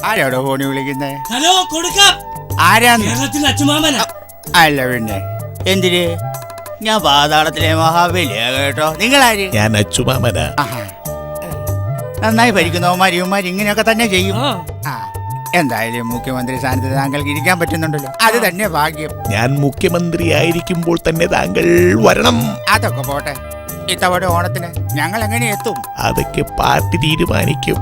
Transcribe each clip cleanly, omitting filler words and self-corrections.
ആരാടോ ഫോണിൽ വിളിക്കുന്നേ? ഹലോ കൊടുക്കാം. ആരാന്ന്? കേരളത്തിലെ അച്ചുമാമനാ. അല്ല പിന്നെ എന്തിന്? ഞാൻ പാതാളത്തിലെ മഹാബലിയാ കേട്ടോ. നിങ്ങളാര്? ഞാൻ അച്ചുമാമനാ. നന്നായി ഭരിക്കുന്നവന്മാർ ഇവന്മാർ ഇങ്ങനെയൊക്കെ തന്നെ ചെയ്യും. ആ. എന്തായാലും മുഖ്യമന്ത്രി സ്ഥാനത്ത് താങ്കൾക്ക് ഇരിക്കാൻ പറ്റുന്നുണ്ടല്ലോ, അത് തന്നെ ഭാഗ്യം. ഞാൻ മുഖ്യമന്ത്രി ആയിരിക്കുമ്പോൾ തന്നെ താങ്കൾ വരണം. അതൊക്കെ പോട്ടെ, ഇത്തവണ ഓണത്തിന് ഞങ്ങൾ എങ്ങനെ എത്തും? അതൊക്കെ പാർട്ടി തീരുമാനിക്കും.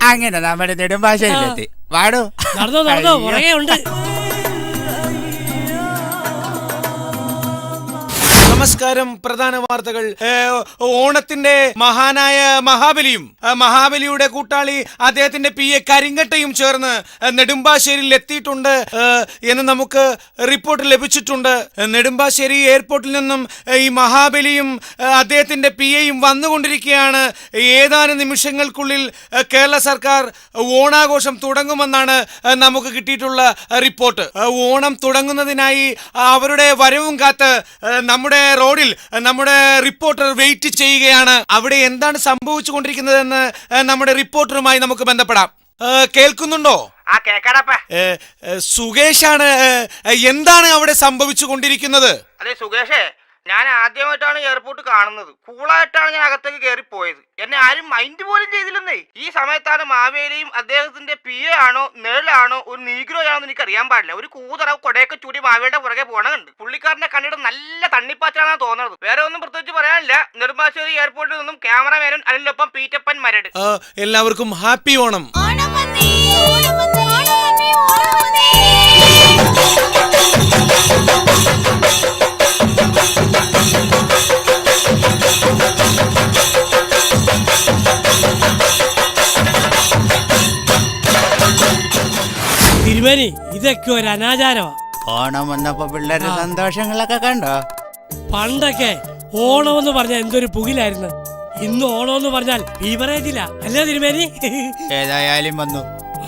അങ്ങനെ നമ്മുടെ നെടുമ്പാശ്ശേരിയിലെത്തി. വാടോ. നടന്നോ പുറകെ ഉണ്ട്. നമസ്കാരം. പ്രധാന വാർത്തകൾ. ഓണത്തിന്റെ മഹാനായ മഹാബലിയുടെ കൂട്ടാളി അദ്ദേഹത്തിന്റെ PA കരിങ്കട്ടയും ചേർന്ന് നെടുമ്പാശ്ശേരിയിൽ എത്തിയിട്ടുണ്ട് എന്ന് നമുക്ക് റിപ്പോർട്ട് ലഭിച്ചിട്ടുണ്ട്. നെടുമ്പാശ്ശേരി എയർപോർട്ടിൽ നിന്നും ഈ മഹാബലിയും അദ്ദേഹത്തിന്റെ PAയും വന്നുകൊണ്ടിരിക്കുകയാണ്. ഏതാനും നിമിഷങ്ങൾക്കുള്ളിൽ കേരള സർക്കാർ ഓണാഘോഷം തുടങ്ങുമെന്നാണ് നമുക്ക് കിട്ടിയിട്ടുള്ള റിപ്പോർട്ട്. ഓണം തുടങ്ങുന്നതിനായി അവരുടെ വരവും കാത്ത് നമ്മുടെ റോഡിൽ നമ്മുടെ റിപ്പോർട്ടർ വെയിറ്റ് ചെയ്യുകയാണ്. അവിടെ എന്താണ് സംഭവിച്ചു കൊണ്ടിരിക്കുന്നതെന്ന് നമ്മുടെ റിപ്പോർട്ടറുമായി നമുക്ക് ബന്ധപ്പെടാം. കേൾക്കുന്നുണ്ടോ? സുകേഷാണ്. എന്താണ് അവിടെ സംഭവിച്ചു കൊണ്ടിരിക്കുന്നത്? അതെ സുകേഷേ, ഞാൻ ആദ്യമായിട്ടാണ് എയർപോർട്ട് കാണുന്നത്. കൂളായിട്ടാണ് ഞാൻ അകത്തേക്ക് കയറിപ്പോയത്. എന്നെ ആരും മൈൻഡ് പോലും ചെയ്തില്ലെന്നേ. ഈ സമയത്താണ് മാവേലിയും അദ്ദേഹത്തിന്റെ PA ആണോ നേളാണോ ഒരു നീഗ്രോ ആണോ എന്ന് എനിക്ക് അറിയാൻ പാടില്ല, ഒരു കൂതറ കൊടയൊക്കെ ചൂടി മാവേലിയുടെ പുറകെ പോണുണ്ട്. പുള്ളിക്കാരനെ കണ്ടിട്ട് നല്ല തണ്ണിപ്പാച്ചാണെന്നാണ് തോന്നുന്നത്. വേറെ ഒന്നും പ്രത്യേകിച്ച് പറയാനില്ല. നെടുമ്പാശ്ശേരി എയർപോർട്ടിൽ നിന്നും ക്യാമറമാനും അതിനൊപ്പം പീറ്റപ്പൻ മരട്. എല്ലാവർക്കും ഹാപ്പി ഓണം. തിരുമേനി, ഇതൊക്കെ ഒരു അനാചാരമാ. ഓണം വന്നപ്പോ പിള്ളേരുടെ സന്തോഷങ്ങളൊക്കെ കണ്ടോ? പണ്ടൊക്കെ ഓണം എന്ന് പറഞ്ഞാൽ എന്തൊരു പുകിലായിരുന്നു. ഇന്ന് ഓണം എന്ന് പറഞ്ഞാൽ ബീവറേജില്ല, അല്ലേ തിരുമേനി? ഏതായാലും വന്നു,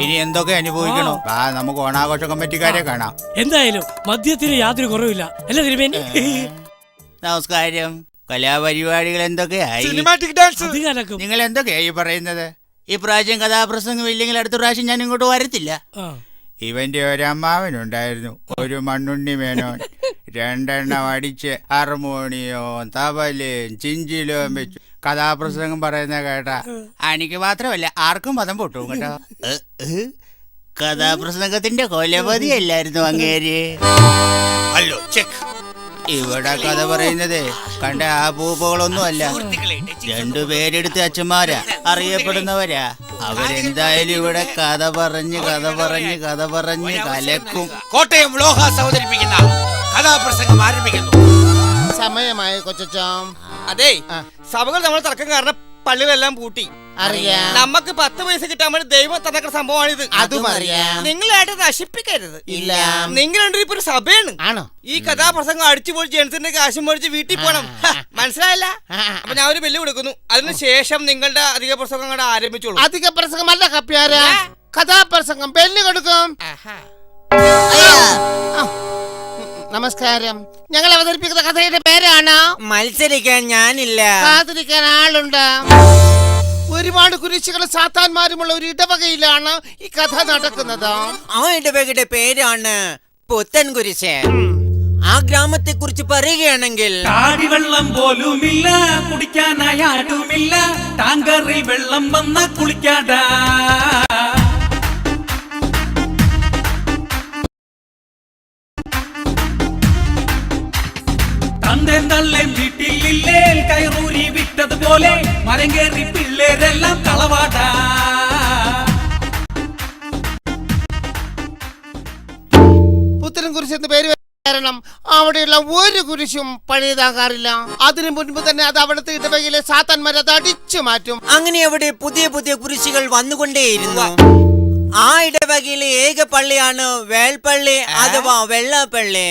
ഇനി എന്തൊക്കെ അനുഭവിക്കണോ? നമുക്ക് ഓണാഘോഷ കമ്മിറ്റിക്കാരെ കാണാം. എന്തായാലും മദ്യത്തിന് യാതൊരു കുറവില്ല, അല്ലേ തിരുമേനി? നമസ്കാരം. കലാപരിപാടികൾ എന്തൊക്കെയായി? നിങ്ങൾ എന്തൊക്കെയായി പറയുന്നത്? ഈ പ്രാവശ്യം കഥാപ്രസംഗം ഇല്ലെങ്കിൽ അടുത്ത പ്രാവശ്യം ഞാൻ ഇങ്ങോട്ട് വരത്തില്ല. ഇവന്റെ ഒരു അമ്മാവനുണ്ടായിരുന്നു, ഒരു മണ്ണുണ്ണി മേനോൻ. 2 എണ്ണം അടിച്ച് ഹാർമോണിയവും തബലയും ചിഞ്ചിലും വെച്ചു കഥാപ്രസംഗം പറയുന്ന കേട്ടാ എനിക്ക് മാത്രമല്ല ആർക്കും മതം പൊട്ടും കേട്ടോ. കഥാപ്രസംഗത്തിന്റെ കൊലപതിയല്ലായിരുന്നു അങ്ങേര്. ഇവിടെ കഥ പറയുന്നത് കണ്ട ആ പൂപ്പുകളൊന്നും അല്ല. 2 പേരെടുത്ത് അച്ഛന്മാരാ, അറിയപ്പെടുന്നവരാ. അവരെന്തായാലും ഇവിടെ കഥ പറഞ്ഞ് കലക്കും. കോട്ടയം വ്ലോഹാസ് അവതരിപ്പിക്കുന്ന കഥാപ്രസംഗം ആരംഭിക്കുന്നു. സമയമായ കൊച്ചാം. അതെ, സഭകൾ നമ്മൾ തർക്കം കാരണം പള്ളികളെല്ലാം പൂട്ടി. അറിയാം. നമുക്ക് 10 പൈസ കിട്ടാൻ വേണ്ടി ദൈവം തന്നൊക്കെ സംഭവമാണിത്. അതും അറിയാം. നിങ്ങളായിട്ട് നശിപ്പിക്കരുത്. ഇല്ല, നിങ്ങൾ ഇപ്പൊ ഒരു സഭയാണ്. ആണോ? ഈ കഥാപ്രസംഗം അടിച്ചുപോയി ജെൻസിന്റെ കാശും മേടിച്ച് വീട്ടിൽ പോകണം. മനസ്സിലായല്ല? അപ്പൊ ഞാൻ ഒരു ബില്ല് കൊടുക്കുന്നു. അതിനുശേഷം നിങ്ങളുടെ അധിക പ്രസംഗം കൂടെ ആരംഭിച്ചോളൂ. അധിക പ്രസംഗമല്ല കപ്പ്യാര, കഥാപ്രസംഗം. ബെല്ല് കൊടുക്കും. നമസ്കാരം. ഞങ്ങൾ അവതരിപ്പിക്കുന്ന കഥയുടെ പേരാണ് മത്സരിക്കാൻ ഞാനില്ല, കാത്തിരിക്കാൻ ആളുണ്ട്. ഒരുപാട് കുരിശുകളും സാത്താന്മാരുമുള്ള ഒരു ഇടവകയിലാണ് ഈ കഥ നടക്കുന്നത്. ആ ഇടവകയുടെ പേരാണ് പുത്തൻകുരിശ്. ആ ഗ്രാമത്തെ കുറിച്ച് പറയുകയാണെങ്കിൽ കാടിവെള്ളം പോലുമില്ല, കുടിക്കാനായി ആരുമില്ല, ടാങ്കറിൽ വെള്ളം വന്ന കുളിക്കാടാ. തന്തേം തള്ളേം വീട്ടിലില്ലേ, കയറൂരി വിട്ടതുപോലെ മരം കയറി പിള്ളേരെല്ലാം കളവാടാ. പുത്തൻ കുരിശ് എന്ന് പേര് കാരണം അവിടെയുള്ള ഒരു കുരിശും പഴയതാകാറില്ല. അതിനു മുൻപ് തന്നെ അത് അവിടുത്തെ ഇടവകയിലെ സാത്താന്മാർ അത് അടിച്ചു മാറ്റും. അങ്ങനെ അവിടെ പുതിയ പുതിയ കുരിശുകൾ വന്നുകൊണ്ടേയിരുന്നു. ആ ഇടവകയിലെ ഏക പള്ളിയാണ് വേൾപള്ളി അഥവാ വെള്ളാപ്പള്ളി.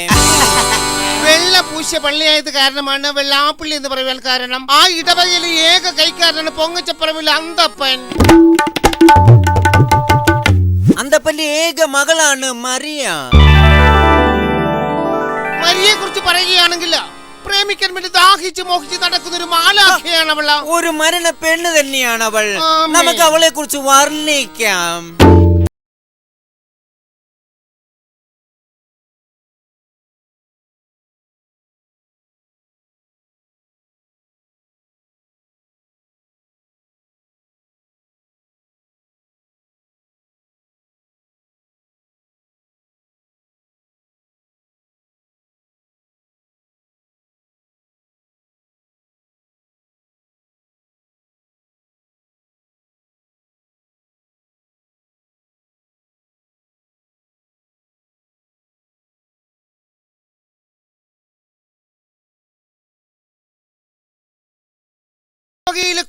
വെള്ള പൂശ പള്ളിയായത് കാരണമാണ് വെള്ളാപ്പള്ളി എന്ന് പറയാൻ കാരണം. ആ ഇടവകയിലെ ഏക കൈക്കാരനാണ് പൊങ്ങച്ചപ്പറമ്പിൽ അന്തപ്പൻ. അന്തപ്പന്റെ ഏക മകളാണ് മറിയ. മരിയെ കുറിച്ച് പറയുകയാണെങ്കിൽ പ്രേമിക്കാൻ വേണ്ടി ദാഹിച്ച് മോഹിച്ച് നടക്കുന്ന ഒരു മാലാഖയാണ് അവള്. ഒരു മരണ പെണ്ണ് തന്നെയാണ് അവൾ. ആമേൻ. നമുക്ക് അവളെ കുറിച്ച് വർണ്ണിക്കാം.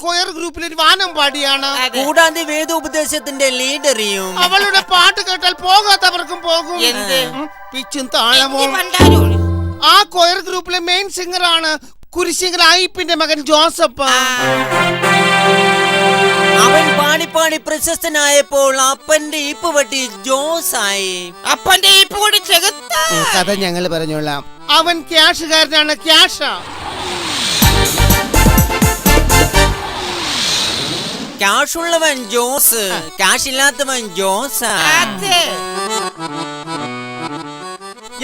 കൊയർ ഗ്രൂപ്പിൽ ഒരു വാനം പാടിയാണ്. കൂടാതെ വേദോപദേശത്തിന്റെ ലീഡറിയും. അവളുടെ പാട്ട് കേട്ടാൽ പോകാത്തവർക്കും പോകും. പിച്ചും താളവും. ആ കൊയർ ഗ്രൂപ്പിലെ മെയിൻ സിംഗർ ആണ് കുരിശിങ്കൽ ആയിപ്പിന്റെ മകൻ ജോസഫ്. അവൻ പാടി പാടി പ്രശസ്തനായപ്പോൾ അപ്പന്റെ ഇപ്പ് വട്ടി ജോസായി. അപ്പന്റെ ഈ കൂടി കഥ ഞങ്ങൾ പറഞ്ഞോളാം. അവൻ ക്യാഷുകാരനാണ്. ക്യാഷ് ക്യാഷുള്ളവൻ ജോസ്, ക്യാഷ് ഇല്ലാത്തവൻ ജോസ്.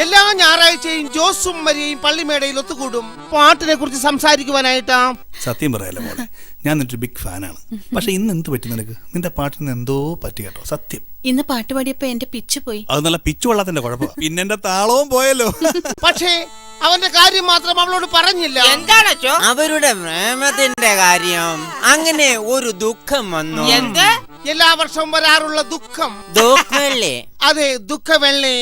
എല്ലാ ഞായറാഴ്ചയും ജോസും മരിയയും പള്ളിമേടയിൽ ഒത്തുകൂടും പാട്ടിനെ കുറിച്ച് സംസാരിക്കുവാനായിട്ടാ. സത്യം പറയാലോ മോളെ, ഞാൻ നിന്റെ ബിഗ് ഫാനാണ്. പക്ഷെ ഇന്ന് എന്ത് പറ്റി നിനക്ക്? നിന്റെ പാട്ടിന് എന്തോ പറ്റി കേട്ടോ, സത്യം. ഇന്ന് പാട്ട് പാടിയപ്പോ എന്റെ പിച്ച് പോയി. അത് നല്ല പിച്ചു കൊള്ളാത്തിന്റെ കുഴപ്പം. പിന്നെ എന്റെ താളവും പോയല്ലോ. പക്ഷേ അവന്റെ കാര്യം മാത്രം അവളോട് പറഞ്ഞില്ല. എന്താണോ അവരുടെ പ്രേമത്തിന്റെ കാര്യം. അങ്ങനെ ഒരു ദുഃഖം വന്നു. എന്ത്? എല്ലാ വർഷവും വരാറുള്ള ദുഃഖം. ദുഃഖമല്ലേ? അതെ, ദുഃഖവെള്ളി.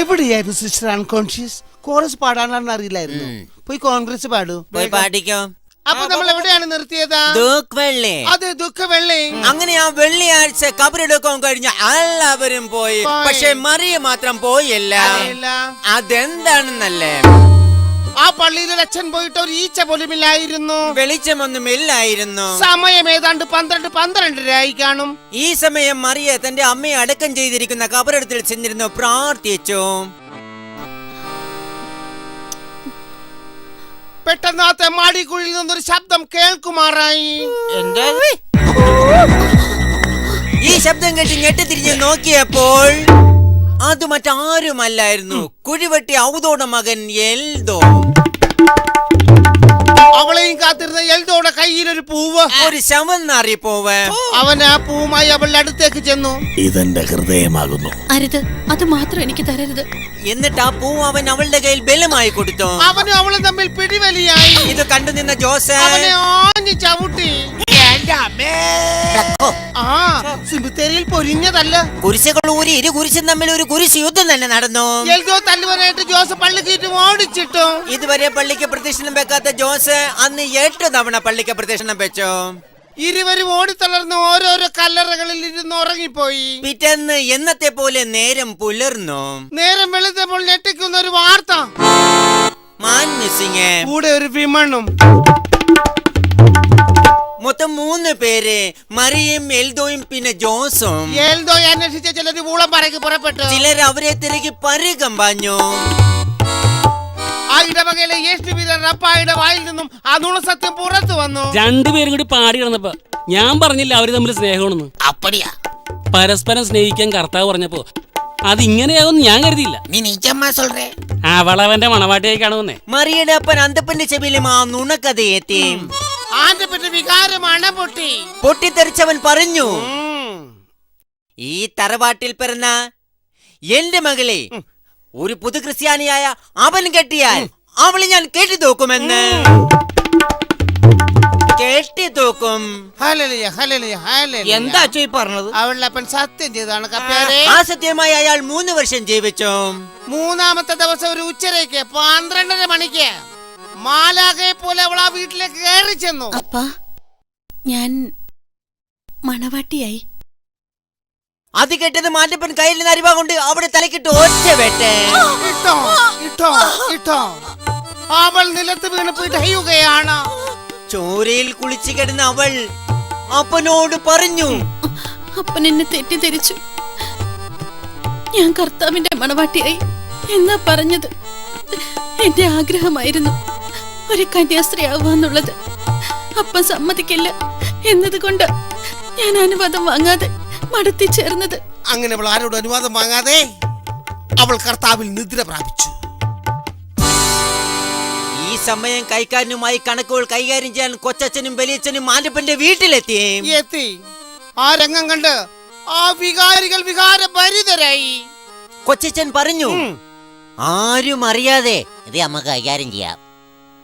എവിടെയായിരുന്നു സിസ്റ്റർ അൺകോൺഷ്യസ്? കോറസ് പാടാനാണെന്ന് അറിയില്ലായിരുന്നു. പോയി കോൺഗ്രസ് പാടൂ. പോയി പാടിക്കോ. അപ്പൊ നമ്മൾ എവിടെയാണ് നിർത്തിയത്? ദുഃഖവെള്ളി. അതെ, ദുഃഖവെള്ളി. അങ്ങനെ ആ വെള്ളിയാഴ്ച കബറെടുക്കാൻ കഴിഞ്ഞ എല്ലാവരും പോയി. പക്ഷെ മറിയ മാത്രം പോയില്ല. അതെന്താണെന്നല്ലേ? ആ പള്ളിയിൽ ഒരു അച്ഛൻ പോയിട്ട് ഒരു ഈച്ച പോലും ഇല്ലായിരുന്നു. വെളിച്ചമൊന്നുമില്ലായിരുന്നു. സമയം ഏതാണ്ട് 12:12 കാണും. ഈ സമയം മറിയ തന്റെ അമ്മയെ അടക്കം ചെയ്തിരിക്കുന്ന കബറടത്തിൽ ചെന്നിരുന്നു പ്രാർത്ഥിച്ചു. പെട്ടെന്ന് ആ തെമ്മാടിക്കുഴിയിൽ നിന്നൊരു ശബ്ദം കേൾക്കുമാറായി. ഈ ശബ്ദം കേട്ട് ഞെട്ടിത്തിരിഞ്ഞ് നോക്കിയപ്പോൾ അത് മറ്റാരുമല്ലായിരുന്നു, കുഴിവെട്ടി ഔദോടെ മകൻ എൽദോ. അവളെയും കാത്തിരുന്ന എൽദോയുടെ കയ്യിൽ ഒരു പൂവ്, ഒരു ശവന്നാറി പൂവ്. അവൻ ആ പൂവുമായി അവളുടെ അടുത്തേക്ക് ചെന്നു. ഇതെന്റെ ഹൃദയമാകുന്നു. അരുത്, അത് മാത്രം എനിക്ക് തരരുത്. എന്നിട്ട് ആ പൂവ് അവൻ അവളുടെ കയ്യിൽ ബലമായി കൊടുത്തു. അവനും അവളും തമ്മിൽ പിടിവലിയായി. ഇത് കണ്ടു നിന്ന ജോസ് അവനെ ആഞ്ഞു ചവിട്ടി. ആ സിമിത്തേരിയിൽ പൊരിഞ്ഞതല്ല, കുരിശുകൾ ഊരി ഇരു കുരിശും തമ്മിൽ ഒരു കുരിശ് യുദ്ധം തന്നെ നടന്നു. എൽദോ തല്ലുവാനായിട്ട് ജോസ് പള്ളിക്ക് ഓടിച്ചിട്ടു. ഇതുവരെ പള്ളിക്ക് പ്രദക്ഷിണം വെക്കാത്ത ജോസ് അന്ന് 8 തവണ പള്ളിക്ക് പ്രദക്ഷിണം വെച്ചു. ഇരുവരും ഓടിത്തളർന്ന് ഓരോരോ കല്ലറകളിൽ ഇരുന്ന് ഉറങ്ങിപ്പോയി. പിറ്റേന്ന് എന്നത്തെ പോലെ നേരം പുലർന്നു. നേരം വെളുത്തപ്പോൾ ഞെട്ടിക്കുന്ന ഒരു വാർത്ത. മാൻ മിസ്സിങ്. കൂടെ ഒരു വിമണും. മൊത്തം 3 പേര്, മറിയയും എൽദോയും പിന്നെ ജോസും. എൽദോയെ അന്വേഷിച്ച ചിലര് ഊളംപാറയ്ക്ക് പുറപ്പെട്ടു. ചിലർ അവരെ തിരക്കി പരുകം പാഞ്ഞു. ആ ഇടവകയിലെ യേശുവീരൻ റപ്പായുടെ വായിൽ നിന്നും ആ നുണസത്യം പുറത്തു വന്നു. രണ്ടുപേരും കൂടി പാടി കിടന്നപ്പോ ഞാൻ പറഞ്ഞില്ല അവര് തമ്മിൽ സ്നേഹമാണെന്ന്. അപ്പടിയാ പരസ്പരം സ്നേഹിക്കാൻ കർത്താവ് പറഞ്ഞപ്പോ അതിങ്ങനെയാകും ഞാൻ കരുതിയില്ല. നീ നീച്ചമ്മ സൊല്ലേ. അവളവന്റെ മണവാട്ടിയായി കാണുന്നേ. മറിയുടെ അപ്പൻ അന്തപ്പന്റെ ചെവിയിലും ആ നുണക്കഥ എത്തി. ആന്റെ പറ്റി വികാരമാണ് പൊട്ടി. പൊട്ടിത്തെറിച്ചവൻ പറഞ്ഞു, ഈ തറവാട്ടിൽ പിറന്ന എന്റെ മകളെ ഒരു പുതു ക്രിസ്ത്യാനിയായ അവൻ കെട്ടിയാൽ അവളെ ഞാൻ കെട്ടിത്തൂക്കുമെന്ന്. കെട്ടിത്തൂക്കും. എന്താ ഈ പറഞ്ഞത്? അവളുടെ അപ്പൻ സത്യം ചെയ്താണ് കപ്പ്യാരെ. ആ സത്യമായി അയാൾ 3 വർഷം ജീവിച്ചു. 3-ാമത്തെ ദിവസം ഒരു ഉച്ചരയ്ക്ക് 12:30 മണിക്ക് മാലാഖയെ പോലെ അവൾ ആ വീട്ടിലേക്ക് കയറി ചെന്നു. അപ്പാ, ഞാൻ മണവാട്ടിയായി. അത് കേട്ടത് മാറ്റപ്പൻ കയ്യിൽ നിന്ന് അരിവാ കൊണ്ട് അവിടെ തലക്കിട്ട് ഒറ്റ വെട്ട്. ഇട്ടോ അവൾ നിലത്ത് വീണ് പിടയുകയാണ്. ചോരയിൽ കുളിച്ചു കിടന്ന അവൾ അപ്പനോട് പറഞ്ഞു, അപ്പൻ എന്നെ തെറ്റിദ്ധരിച്ചു. ഞാൻ കർത്താവിന്റെ മണവാട്ടിയായി എന്നാ പറഞ്ഞത്. എന്റെ ആഗ്രഹമായിരുന്നു ഒരു കന്യാസ്ത്രീ ആവാന്നുള്ളത്. അപ്പം സമ്മതിക്കില്ല എന്നതുകൊണ്ട് ഞാൻ അനുവാദം വാങ്ങാതെ മടത്തി ചേർന്നത്. അങ്ങനെ അവൾ ആരോട് അനുവാദം വാങ്ങാതെ അവൾ കർത്താവിൽ നിദ്ര പ്രാപിച്ചു. ഈ സമയം കൈക്കാരനുമായി കണക്കുകൾ കൈകാര്യം ചെയ്യാൻ കൊച്ചച്ഛനും വലിയച്ഛനും മാൻ്റപ്പന്റെ വീട്ടിലെത്തി. ആ രംഗം കണ്ട് ആ വികാരികൾ വികാരഭരിതരായി. കൊച്ചച്ഛൻ പറഞ്ഞു, ആരും അറിയാതെ ഇത് നമുക്ക് കൈകാര്യം ചെയ്യാം.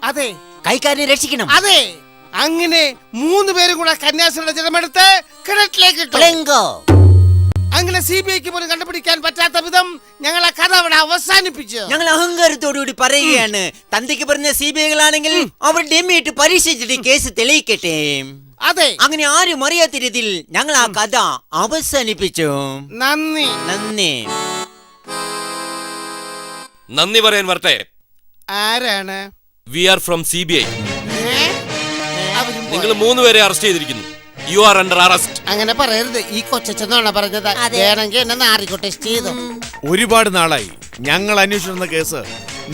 അതെ, കൈക്കാരനെ രക്ഷിക്കണം. അതെ. അങ്ങനെ 3 പേരും കൂടെ കന്യാസ്ത്രീയുടെ ജലമെടുത്ത് കിണറ്റിലേക്ക് ഇട്ടു. അങ്ങനെ CBIക്ക് പോലും കണ്ടുപിടിക്കാൻ പറ്റാത്ത വിധം ഞങ്ങൾ ആ കഥ അവിടെ അവസാനിപ്പിച്ചു. ഞങ്ങൾ അഹങ്കാരത്തോടുകൂടി പറയുകയാണ്, തന്തയ്ക്ക് പറഞ്ഞ CBIകളാണെങ്കിൽ അവർ ഡെമ്മിയിട്ട് പരീക്ഷിച്ചിട്ട് കേസ് തെളിയിക്കട്ടെ. അതെ, അങ്ങനെ ആരും അറിയാത്ത രീതിയിൽ ഞങ്ങൾ ആ കഥ അവസാനിപ്പിച്ചു. നന്ദി. നന്ദി നന്ദി പറയാൻ വരട്ടെ. ആരാണ്? We are from CBI. നിങ്ങൾ 3 പേരെ അറസ്റ്റ് ചെയ്തിരിക്കുന്നു. You are under arrest. അങ്ങനെ പറയരുത്. ഈ കൊച്ചെന്നാണ് പറഞ്ഞത്. വേണമെങ്കിൽ എന്നെ നാറിക്കോ ടെസ്റ്റ് ചെയ്തു. ഒരുപാട് നാളായി ഞങ്ങൾ അന്വേഷിച്ചിരുന്ന കേസ്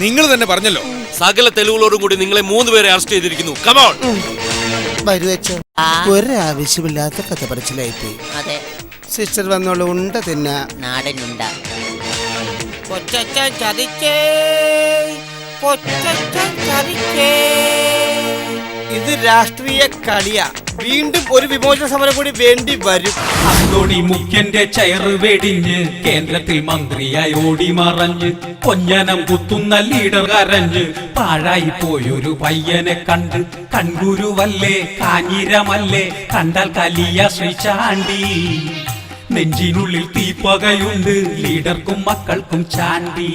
നിങ്ങൾ തന്നെ പറഞ്ഞല്ലോ. സകല തെളിവുകളോടും കൂടി നിങ്ങളെ 3 പേരെ അറസ്റ്റ് ചെയ്തിരിക്കുന്നു. Come on. വരുവച്ചോ, ഒരാവശ്യമില്ലാത്ത കഥ പറച്ചിലായിപ്പോയി. സിസ്റ്റർ വന്നോളൂ, ഉണ്ട തിന്ന നാടനുണ്ട. കൊച്ചച്ഛൻ ചതിച്ചേ, കൊച്ചച്ഛൻ ചതിച്ചേ. ഇത് രാഷ്ട്രീയ കളിയാ. വീണ്ടും ഒരു വിമോചന സമരം കൂടി വേണ്ടി വരും. അന്തോണി മുഖ്യന്റെ ചെയറ് വെടിഞ്ഞ് കേന്ദ്രത്തിൽ മന്ത്രിയായി ഓടി മറഞ്ഞ് കൊഞ്ഞനം കുത്തുന്ന ലീഡർ കരഞ്ഞ് പാഴായി പോയൊരു പയ്യനെ കണ്ട് കൺകുരുവല്ലേ കാഞ്ഞിരമല്ലേ കണ്ടാൽ കലിയ ശ്രീചാണ്ടി. നെഞ്ചിനുള്ളിൽ തീപ്പകയുണ്ട് ലീഡർക്കും മക്കൾക്കും ചാണ്ടി.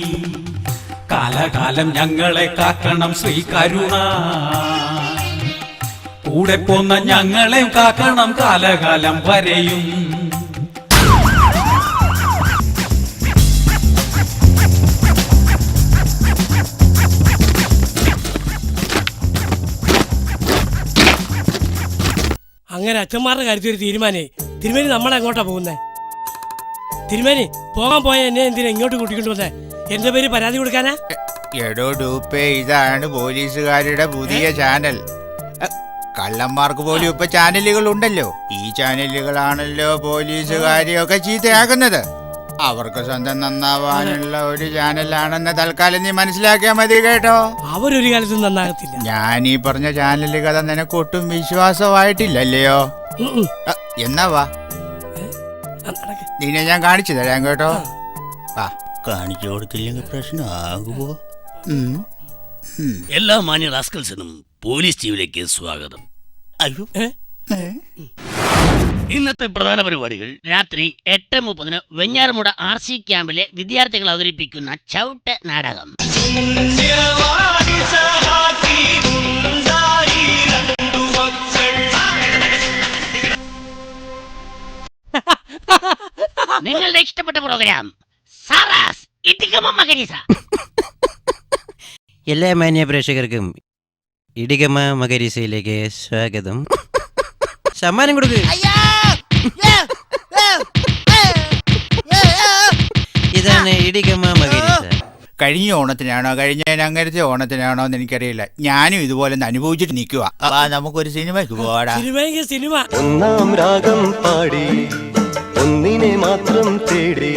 കാലകാലം ഞങ്ങളെ കാക്കണം ശ്രീ കരുണ. കൂടെ പോന്ന ഞങ്ങളെ കാക്കണം കാലകാലം വരെയും. അങ്ങനെ അച്ഛന്മാരുടെ കാര്യത്തിൽ ഒരു തീരുമാനേ. തിരുമേനി നമ്മളെ എങ്ങോട്ടാ പോകുന്നേ? തിരുമേനി പോകാൻ പോയ എന്നെ എന്തിനാ ഇങ്ങോട്ട് കൂട്ടിക്കൊണ്ട് വന്നേ? എന്റെ പേര് പരാതി കൊടുക്കാനാ? എടോ ഡൂപ്പേ, ഇതാണ് പോലീസുകാരുടെ പുതിയ ചാനൽ. കള്ളന്മാർക്ക് പോലും ഇപ്പൊ ചാനലുകൾ ഉണ്ടല്ലോ. ഈ ചാനലുകളാണല്ലോ പോലീസുകാരെയൊക്കെ ചീത്തയാക്കുന്നത്. അവർക്ക് സ്വന്തം നന്നാവാനുള്ള ഒരു ചാനലാണെന്ന് തൽക്കാലം നീ മനസ്സിലാക്കിയാൽ മതി കേട്ടോ. അവരൊരു കാലത്തും നന്നാകത്തില്ല. ഞാൻ ഈ പറഞ്ഞ ചാനൽ കഥ നിനക്കൊട്ടും വിശ്വാസമായിട്ടില്ലല്ലയോ? എന്നാ വാ, നിന്നെ ഞാൻ കാണിച്ചു തരാം കേട്ടോ. വാ, കാണിച്ചു കൊടുത്തില്ലെങ്കിൽ പ്രശ്നമാകുമോ? എല്ലാ മാന്യ റാസ്കൽസിനും പോലീസ് ടീമിലേക്ക് സ്വാഗതം. അയ്യോ, ഇന്നത്തെ പ്രധാന പരിപാടികൾ രാത്രി 8:30 വെഞ്ഞാറമൂട് RC ക്യാമ്പിലെ വിദ്യാർത്ഥികൾ അവതരിപ്പിക്കുന്ന ചവിട്ട് നാടകം. നിങ്ങളുടെ ഇഷ്ടപ്പെട്ട പ്രോഗ്രാം സാറാസ് ഇടിഗമ മഗരീസ. എല്ലാ മാന്യ പ്രേക്ഷകർക്കും ഇടിഗമ മഗരീസയിലേക്ക് സ്വാഗതം. സമ്മാനം കൊടുക്കുക. ഇതാണ് ഇടിഗമ മഗരീസ. കഴിഞ്ഞ ഓണത്തിനാണോ അങ്ങനത്തെ ഓണത്തിനാണോ എന്ന് എനിക്കറിയില്ല. ഞാനും ഇതുപോലെ അനുഭവിച്ചിട്ട് നിൽക്കുക. നമുക്കൊരു സിനിമയ്ക്ക് പോവാടാ. സിനിമ ഒന്നാം രാഗം പാടി ഒന്നിനെ മാത്രം തേടി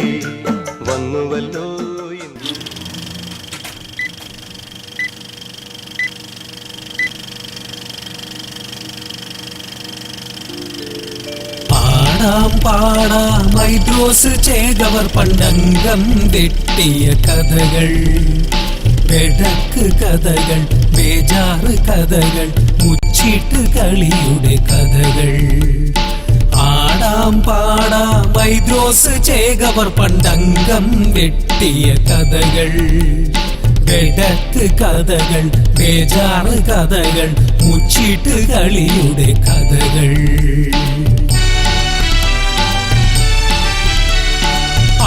വന്നുവല്ലോ. പാടാം ഹൈദ്രോസ് ചെയ്തവർ പണ്ടംഗം വെട്ടിയ കഥകൾ, വെടക്ക് കഥകൾ, ബേജാറ് കഥകൾ, മുച്ചിട്ട് കളിയുടെ കഥകൾ. പാടാം ഹൈദ്രോസ് ചെയ്തവർ പണ്ടംഗം വെട്ടിയ കഥകൾ, വെടക്ക് കഥകൾ, ബേജാറ് കഥകൾ, മുച്ചിട്ട് കളിയുടെ കഥകൾ.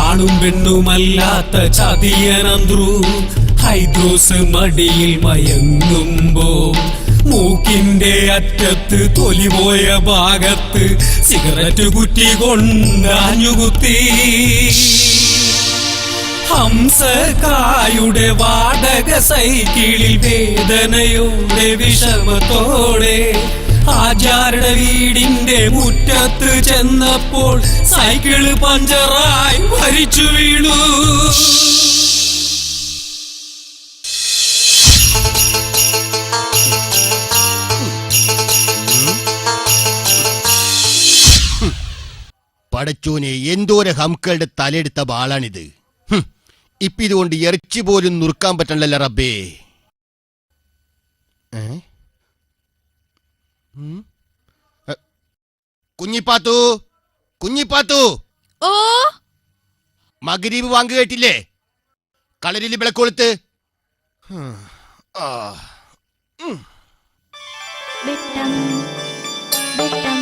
ആണും പെണ്ണുമല്ലാത്ത ചതിയനന്ത്രു ഹൈദ്രോസ് മടിയിൽ മയങ്ങുമ്പോ മൂക്കിന്റെ അറ്റത്ത് തൊലിപോയ ഭാഗത്ത് സിഗരറ്റ് കുറ്റി കൊണ്ടാഞ്ഞുകുത്തി. ഹംസക്കായുടെ വാടക സൈക്കിളിൽ വേദനയോടെ വിഷമത്തോടെ ആചാരുടെ വീടിന്റെ മുറ്റത്ത് ചെന്നപ്പോൾ സൈക്കിള് പഞ്ചറായി മരിച്ചു വീണു. പടച്ചോനെ, എന്തോരം ഹംക്കളുടെ തലയെടുത്ത ബാളാണിത്. ഇപ്പൊ ഇതുകൊണ്ട് ഇറച്ചി പോലും നുറുക്കാൻ പറ്റണല്ലോ റബ്ബേ. കുഞ്ഞിപ്പാത്തു, കുഞ്ഞിപ്പാത്തു, ഓ മഗ്‌രിബ് വാങ്ങ് കേട്ടില്ലേ? കളരിൽ വിളക്കൊളുത്ത്. ബെട്ടം ബെട്ടം ബെട്ടം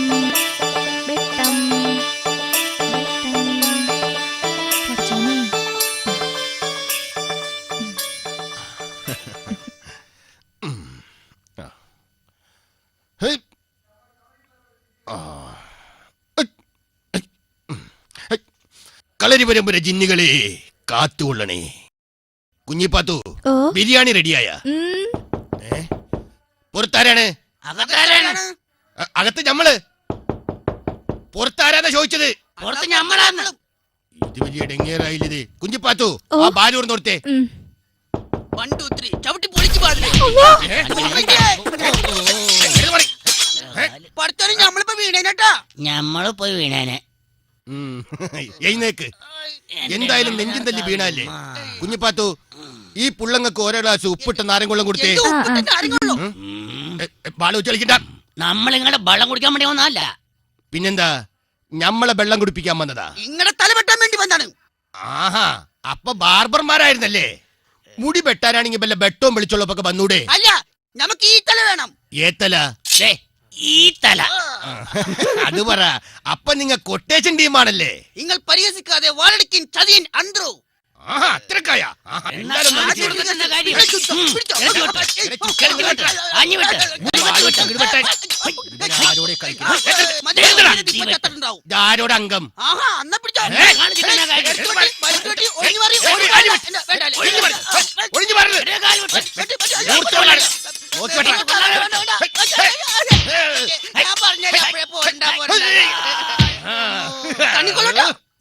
കളരി പരമ്പര ജിന്നുകളെ കാത്തുകൊള്ളണേ. കുഞ്ഞിപ്പാത്തു, ബിരിയാണി റെഡിയായ? പുറത്താരാണ്? അകത്ത് ഞമ്മള്. പുറത്താരാന്നാ ചോദിച്ചത്? ഇത് വലിയ ഡെങ്ങേറായില്ലേ. കുഞ്ഞിപ്പാത്തു, ആ ബാലൂർ നോർത്തേ. ഞമ്മളിപ്പോ വീണേനെ. എഴുന്നേക്ക്. എന്തായാലും നെഞ്ചും തല്ലി വീണല്ലേ. കുഞ്ഞിപ്പാത്തു, ഈ പുള്ളങ്ങൾക്ക് ഓരോ ഗ്ലാസ് ഉപ്പിട്ട നാരങ്ങുള്ളം കൊടുത്തേ. ബാള കളിക്കണ്ട. നമ്മളിങ്ങടെ വെള്ളം കുടിക്കാൻ വേണ്ടി വന്നല്ല. പിന്നെന്താ, ഞമ്മളെ വെള്ളം കുടിപ്പിക്കാൻ വന്നതാ? ഇങ്ങടെ തല വെട്ടാൻ വേണ്ടി വന്നാണ്. ആഹാ, അപ്പൊ ബാർബർമാരായിരുന്നല്ലേ? മുടി വെട്ടാനാണെങ്കിൽ വല്ല വെട്ടവും വെളിച്ചുള്ളപ്പൊക്കെ വന്നൂടെ? അല്ല, നമുക്ക് ഈ തല വേണം. ഏത്തല? ഈ തല. അത് പറ. അപ്പൊ നിങ്ങ കൊട്ടേഷൻ ടീമാണല്ലേ? നിങ്ങൾ പരിഹസിക്കാതെ വാളടിക്കിൻ ചതിയൻ അന്ത്രു. അത്രക്കായ ആരോട് അംഗം?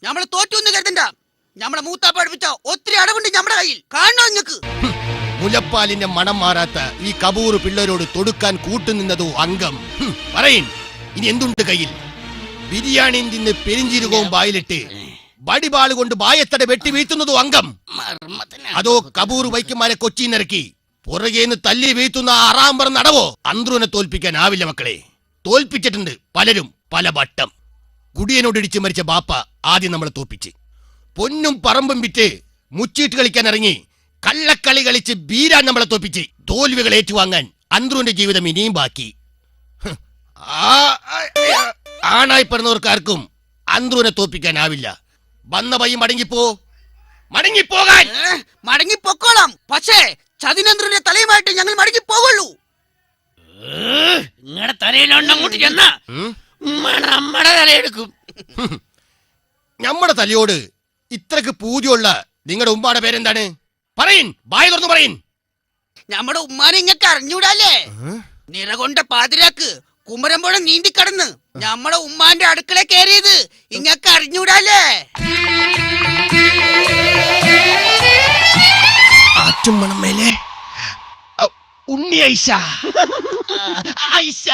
നമ്മള് തോറ്റൊന്നും കരുതണ്ട. നമ്മളെ മൂത്താ പഠിപ്പിച്ച ഒത്തിരി അടവുണ്ട് നമ്മുടെ കയ്യിൽ. കാണണോ നിങ്ങക്ക്? മുലപ്പാലിന്റെ മണം മാറാത്ത ഈ കബൂർ പിള്ളേരോട് തൊടുക്കാൻ കൂട്ടുനിന്നതോ അംഗം. പറയിൻ, ഇനി എന്തുണ്ട് കയ്യിൽ? ബിരിയാണി നിന്ന് പെരിഞ്ചീരകവും ബായിലിട്ട് വടിപാള് കൊണ്ട് ബായത്തട വെട്ടി വീഴ്ത്തുന്നതോ അംഗം? അതോ കബൂർ വൈക്കന്മാരെ കൊച്ചിന്നിറക്കി പുറകേന്ന് തല്ലി വീഴ്ത്തുന്ന ആറാമ്പർ നടവോ? അന്ത്രുവിനെ തോൽപ്പിക്കാനാവില്ല മക്കളെ. തോൽപ്പിച്ചിട്ടുണ്ട് പലരും പല വട്ടം. കുടിയനോടിടിച്ച് മരിച്ച ബാപ്പ ആദ്യം നമ്മളെ തോൽപ്പിച്ച്, പൊന്നും പറമ്പും വിറ്റ് മുച്ചീട്ട് കളിക്കാൻ ഇറങ്ങി കള്ളക്കളി കളിച്ച് ബീരാൻ നമ്മളെ തോൽപ്പിച്ച്. തോൽവികൾ ഏറ്റുവാങ്ങാൻ അന്ത്രുവിന്റെ ജീവിതം ഇനിയും ബാക്കി. ആണായി പറഞ്ഞവർക്കാർക്കും അന്ത്രുവിനെ തോൽപ്പിക്കാനാവില്ല. വന്ന പയ്യ മടങ്ങിപ്പോകാൻ. മടങ്ങിപ്പോക്കോളാം, പക്ഷേ ചതിനന്ത്രിന്റെ തലയുമായിട്ട് ഞങ്ങൾ മടങ്ങിപ്പോകുള്ളൂ. നിങ്ങളുടെ തലയിലുണ്ടങ്ങോട്ട് ചെന്ന നമ്മുടെ തലയെടുക്കും. നമ്മുടെ തലയോട് ഇത്രക്ക് പൂജയുള്ള നിങ്ങളുടെ ഉമ്മാടെ പേരെന്താണ്? പറയിൻ, ബായ തുറന്നു പറയിൻ. നമ്മുടെ ഉമ്മാനെ ഇങ്ങക്ക് അറിഞ്ഞൂടല്ലേ? നിറകൊണ്ട പാതിരാക്ക് കുമരമ്പുഴം നീന്തിക്കടന്ന് നമ്മുടെ ഉമ്മാന്റെ അടുക്കള കയറിയത് ഇങ്ങക്ക് അറിഞ്ഞൂടല്ലേ? ആറ്റുമണം മേലെ ഉണ്ണി ഐഷ. ഐഷ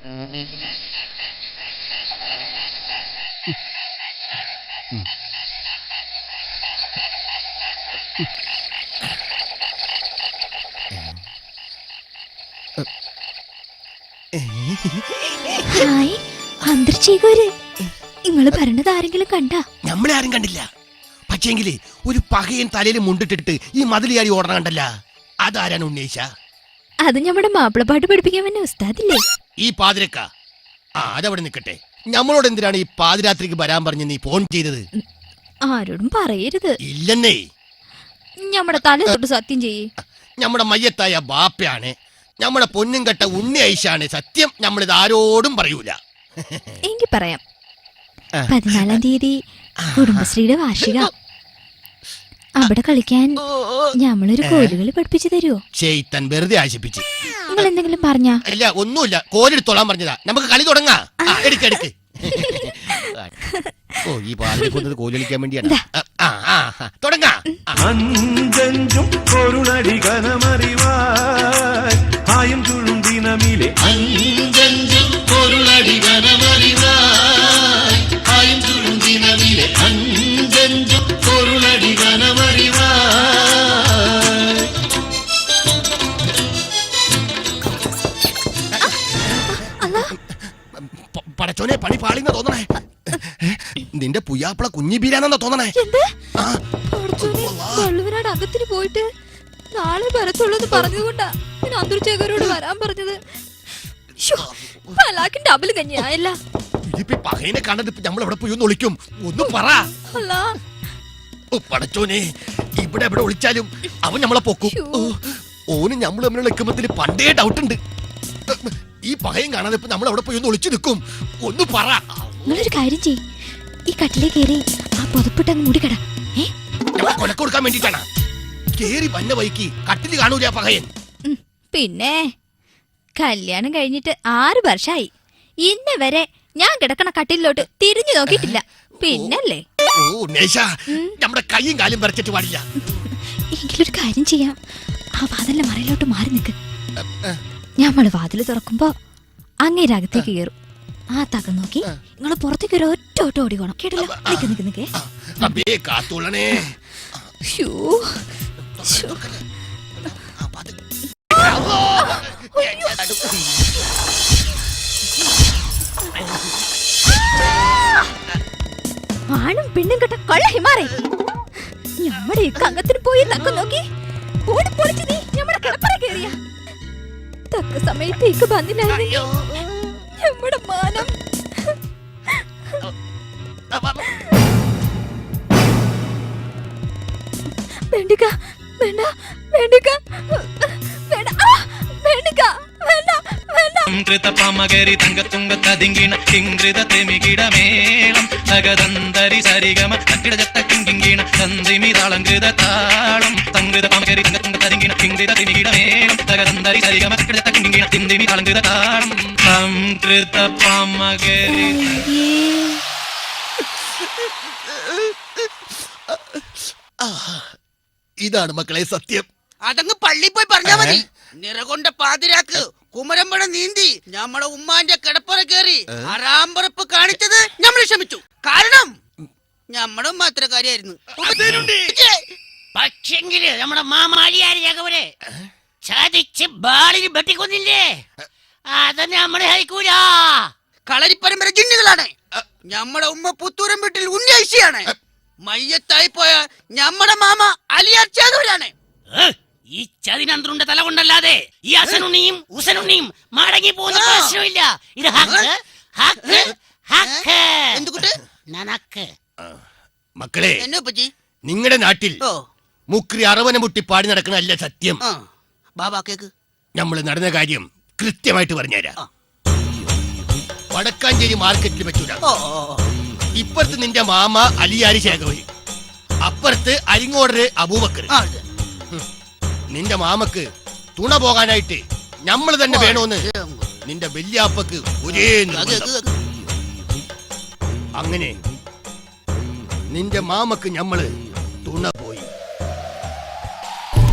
ഹായ് അന്തർച്ചേകോര് നിങ്ങള് പറഞ്ഞത് ആരെങ്കിലും കണ്ടാ? നമ്മളെ ആരും കണ്ടില്ല. പക്ഷേങ്കില് ഒരു പകയൻ തലയിൽ മുണ്ടിട്ടിട്ട് ഈ മതിലിയാടി ഓടണ കണ്ടല്ല, അതാരാണ് ഉന്നയിച്ച? അത് നമ്മുടെ മാപ്പിളപ്പാട്ട് പഠിപ്പിക്കാൻ വന്ന ഉസ്താദില്ലേ? ഈ പാതിരക്ക. അതവിടെ നിക്കട്ടെ. നമ്മളോട് എന്തിനാണ് ഈ പാതിരാത്രിക്ക് വരാൻ പറഞ്ഞ് നീ ഫോൺ ചെയ്തത്? ആരോടും പറയരുത്. ഇല്ലെന്നേ. നമ്മുടെ തല തൊട്ട് സത്യം ചെയ്യേ. നമ്മുടെ മയ്യത്തായ ബാപ്പയാണ്, നമ്മുടെ പൊന്നും കെട്ട ഉണ്ണി ഐശാണ് സത്യം. നമ്മളിത് ആരോടും പറയൂല. എങ്കിൽ പറയാം. 14-ാം തീയതി കുടുംബശ്രീയുടെ വാർഷിക. അവിടെ കളിക്കാൻ ഞമ്മളൊരു കോലുകളി പഠിപ്പിച്ചു തരുമോ? ചെയ്തൻ വെറുതെ ആശിപ്പിച്ച്. നിങ്ങൾ എന്തെങ്കിലും പറഞ്ഞാ? ഇല്ല, ഒന്നുമില്ല. കോലെടുത്തോളാൻ പറഞ്ഞതാ. നമുക്ക് കളി തുടങ്ങാ. എടുക്കെടുക്ക്. ഓ, ഈ പാലിനെ കൊന്നത് കോല് കളിക്കാൻ വേണ്ടിയാണ്. തുടങ്ങാ. അഞ്ചഞ്ചും പൊരുളടി കനമറിവാൻ ആയും ചുഴും ദിനമിലെ അഞ്ചഞ്ചും പൊരുളടി കനമറിവാൻ ആയും ചുഴും ദിനമിലെ അഞ്ചഞ്ചും പൊരുളടി കനമറിവാൻ. പടച്ചോനെ, പണി പാളിന്ന തോന്നണേ. നിന്റെ പുയ്യാപ്പിള കുഞ്ഞി ബീരാനെന്നാ തോന്നണേ. വള്ളുവനാട് അകത്തിന് പോയിട്ട് നാളെ വരത്തുള്ളത് പറഞ്ഞതുകൊണ്ടാ ഞാൻ അന്തർച്ചേകരോട് വരാൻ പറഞ്ഞത്. പലാക്കിന്റെ അബല് കഞ്ഞിയായല്ല. ഇതിപ്പോ പകയനെ കണ്ടത് നമ്മൾ എവിടെ പോയി ഒന്ന് ഒളിക്കും? ഒന്ന് പറ. പടച്ചോനെ, ഇവിടെ എവിടെ ഒളിച്ചാലും അവൻ നമ്മളെ പൊക്കും. ഓന് നമ്മൾ തമ്മിലുള്ള നിൽക്കുമ്പത്തിന് പണ്ടേ ഡൗട്ട് ഉണ്ട്. ഈ പകയും കാണാതെ ഇപ്പൊ നമ്മൾ അവിടെ പോയി ഒന്ന് ഒളിച്ചു നിൽക്കും. ഒന്ന് പറ. നിങ്ങളൊരു കാര്യം ചെയ്യ്, ഈ കട്ടിലേ കയറി ആ പുതപ്പിട്ട് അങ്ങ് മൂടിക്കട. കൊലക്ക് കൊടുക്കാൻ വേണ്ടിട്ടാണ് കേറി വന്ന വൈക്ക് കട്ടില് കാണൂല പകയൻ. പിന്നെ കല്യാണം കഴിഞ്ഞിട്ട് 6 വർഷമായി. ഇന്ന് വരെ ഞാൻ കിടക്കണ കട്ടിലോട്ട് തിരിഞ്ഞു നോക്കിയിട്ടില്ല. പിന്നല്ലേ നമ്മുടെ കൈയും കാലും വരച്ചിട്ട് പാടില്ല. എങ്കിലൊരു കാര്യം ചെയ്യാം, ആ വാതിലിന്റെ മറയിലോട്ട് മാറി നിൽക്ക്. ഞമ്മള് വാതില് തുറക്കുമ്പോ അങ്ങേരകത്തേക്ക് കയറും. ആ തക നോക്കി നിങ്ങള് പുറത്തേക്ക് ഒരു ഒറ്റ ഓട്ടം ഓടിക്കോണം. കേട്ടില്ല? നിക്ക് നിക്ക് നിക്കേ. ആണും പെണ്ണും കെട്ട കൊള്ള ഹിമാറേ, ഞമ്മടെ ഈ കങ്ങത്തിന് പോയി തക്ക നോക്കി ഓടി പൊളിച്ച് നീ ഞമ്മടെ കിടപ്പറ കേറിയ തക്ക സമയത്തേക്ക് വന്നില്ലായിരുന്നെങ്കിൽ ഞമ്മടെ മാനം. വേണ്ടിക്ക വേണ്ട, വേണ്ടിക്ക വേണ്ട, വേണ്ടിക്ക വേണ്ട, വേണ്ട. കൃതപാമകരി തങ്കത്തുങ്കത്തതിങ്കിണ കിങ്കൃത തെമികിടമേളം തകതന്തരി സരിഗമ തക്കിടജത്ത കിങ്കിണ തന്തിമി താളങ്കൃത താളം തങ്കൃത പാമകരി തങ്കത്തുങ്കത്തതിങ്കിണ കിങ്കൃത തെമികിടമേളം തകതന്തരി സരിഗമ തക്കിടജത്ത കിങ്കിണ തിന്തിമി താളങ്കൃത താളം കൃതപാമകരി. ഇതാണ് മക്കളെ സത്യം. അതങ്ങ് പള്ളി പോയി പറഞ്ഞാ മതി. നിറകൊണ്ട പാതിരാക്ക് കുമരമ്പഴ നീന്തി നമ്മളെ ഉമ്മാന്റെ കിടപ്പറ കയറി അറാമ്പറപ്പ് കാണിച്ചത് നമ്മൾ ക്ഷമിച്ചു. കാരണം നമ്മുടെ മാത്രക്കാരിയായിരുന്നു. പക്ഷെങ്കില് നമ്മുടെ മാമാലിയാരെ ചതിച്ച് ബാളിന് വെട്ടിക്കൊന്നില്ലേ, അത് നമ്മളെ ഹരിക്കൂല. കളരിപ്പരമ്പര ജിന്നുകളാണ്. നമ്മുടെ ഉമ്മ പുത്തൂരം വീട്ടിൽ ഉന്നയിച്ചാണ്. മയ്യത്തായി പോയ നമ്മുടെ മാമ അലിയാർ ചേകവരാണ്. ഈ ചതിനന്ത്രുന്റെ തല കൊണ്ടല്ലാതെ ഈ അസനുണ്ണിയും ഉസനുണ്ണിയും മടങ്ങി പോകുന്ന പ്രശ്നമില്ല. ഇത് മക്കളെ, നിങ്ങളുടെ നാട്ടിൽ മുക്രി അറവന മുട്ടി പാടി നടക്കണല്ല സത്യം. ബാബാ കേക്ക്. നമ്മൾ നടന്ന കാര്യം കൃത്യമായിട്ട് പറഞ്ഞുതരാം. വടക്കാഞ്ചേരി മാർക്കറ്റിൽ വെച്ചൂല. ഇപ്പുറത്ത് നിന്റെ മാമ അലിയാരി ശേഖവരി, അപ്പുറത്ത് അരിങ്ങോടര് അബൂബക്കർ. നിന്റെ മാമക്ക് തുണ പോകാനായിട്ട് നമ്മൾ തന്നെ വേണോന്ന് നിന്റെ വല്യാപ്പക്ക് ഒരേ നിർബന്ധം. അങ്ങനെ നിന്റെ മാമക്ക് ഞമ്മള് തുണ പോയി.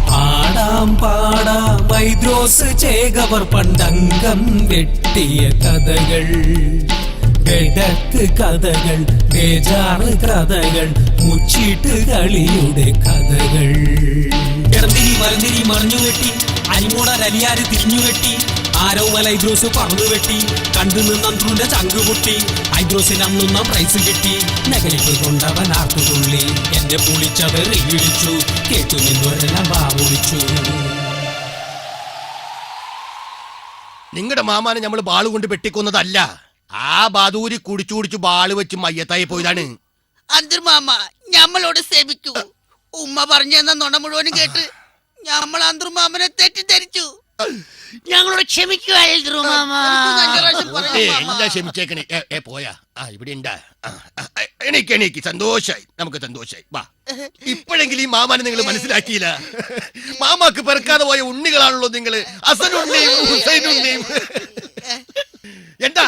പാടാം പാടാം വൈദ്രോസ് ചേകവർ പണ്ടംഗം വെട്ടി കിട്ടിയ കഥകൾ, വെടക്ക് കഥകൾ, ബേജാറ് കഥകൾ, മുച്ചീട്ട് കളിയുടെ കഥകൾ. ഇടന്തിരി വലന്തിരി മറിഞ്ഞു കെട്ടി, അരിമൂട രലിയാര് തിരിഞ്ഞു കെട്ടി, ആരോ മല ഐബ്രോസ് പറന്നു വെട്ടി, കണ്ടു നിന്നന്ത്രുന്റെ ചങ്ക് പൊട്ടി, ഐബ്രോസിന് അന്നൊന്ന പ്രൈസ് കിട്ടി, നഗരിപ്പ് കൊണ്ടവൻ ആർത്തുതുള്ളി, എന്നെ പൊളിച്ചവർ ഇടിച്ചു, കേട്ടു നിന്നവരെല്ലാം വാവൊളിച്ചു. നിങ്ങളുടെ മാമാനെ നമ്മൾ ബാള് കൊണ്ട് വെട്ടിക്കൊന്നതല്ല, ആ ബാദൂരി കുടിച്ചു കുടിച്ചു ബാള് വെച്ച് മയ്യത്തായി പോയതാണ്. അന്തർമാമ ഞമ്മളോട് സേവിക്കൂ. ഉമ്മ പറഞ്ഞു തന്ന നുണ മുഴുവനും കേട്ട് ഞമ്മൾ അന്തർമാമനെ തെറ്റിദ്ധരിച്ചു. ഞങ്ങളോട് ക്ഷമിക്കുക. എന്താ ക്ഷമിച്ചേക്കണേ? പോയാ ഇവിടെ ഉണ്ടാ. എണീക്ക് സന്തോഷായി, നമുക്ക് സന്തോഷായി. വാ, ഇപ്പോഴെങ്കിലും ഈ മാമാനെ നിങ്ങൾ മനസ്സിലാക്കിയില്ല. മാമാക്ക് പെറുക്കാതെ പോയ ഉണ്ണികളാണല്ലോ നിങ്ങള്, അസനുണ്ണിയും ഹുസൈനുണ്ണിയും. എന്താ